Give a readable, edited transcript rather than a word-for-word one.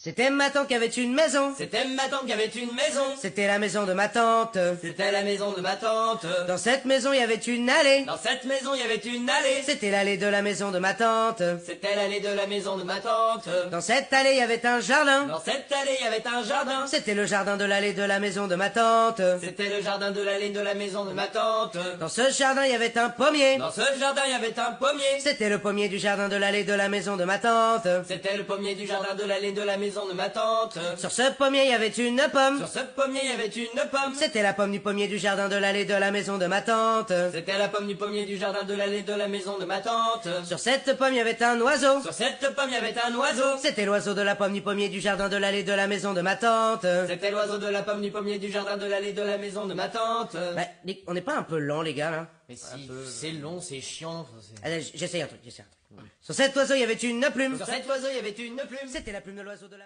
C'était ma tante qui avait une maison. C'était ma tante qui avait une maison. C'était la maison de ma tante. C'était la maison de ma tante. Dans cette maison, il y avait une allée. Dans cette maison, il y avait une allée. C'était l'allée de la maison de ma tante. C'était l'allée de la maison de ma tante. Dans cette allée, il y avait un jardin. Dans cette allée, il y avait un jardin. C'était le jardin de l'allée de la maison de ma tante. C'était le jardin de l'allée de la maison de ma tante. Dans ce jardin, il y avait un pommier. Dans ce jardin, il y avait un pommier. C'était le pommier du jardin de l'allée de la maison de ma tante. C'était le pommier du jardin de l'allée de la maison de ma tante. Sur ce pommier, il y avait une pomme. Sur ce pommier, il y avait une pomme. C'était la pomme du pommier du jardin de l'allée de la maison de ma tante. C'était la pomme du pommier du jardin de l'allée de la maison de ma tante. Sur cette pomme, il y avait un oiseau. Sur cette pomme, il y avait un oiseau. C'était l'oiseau de la pomme du pommier du jardin de l'allée de la maison de ma tante. C'était l'oiseau de la pomme du pommier du jardin de l'allée de la maison de ma tante. Bah, on n'est pas un peu lent, les gars, là? Mais si, c'est long, c'est chiant. Allez, j'essaye un truc. Sur cet oiseau, il y avait une plume. Sur cet oiseau, il y avait une plume. C'était la plume de l'oiseau de la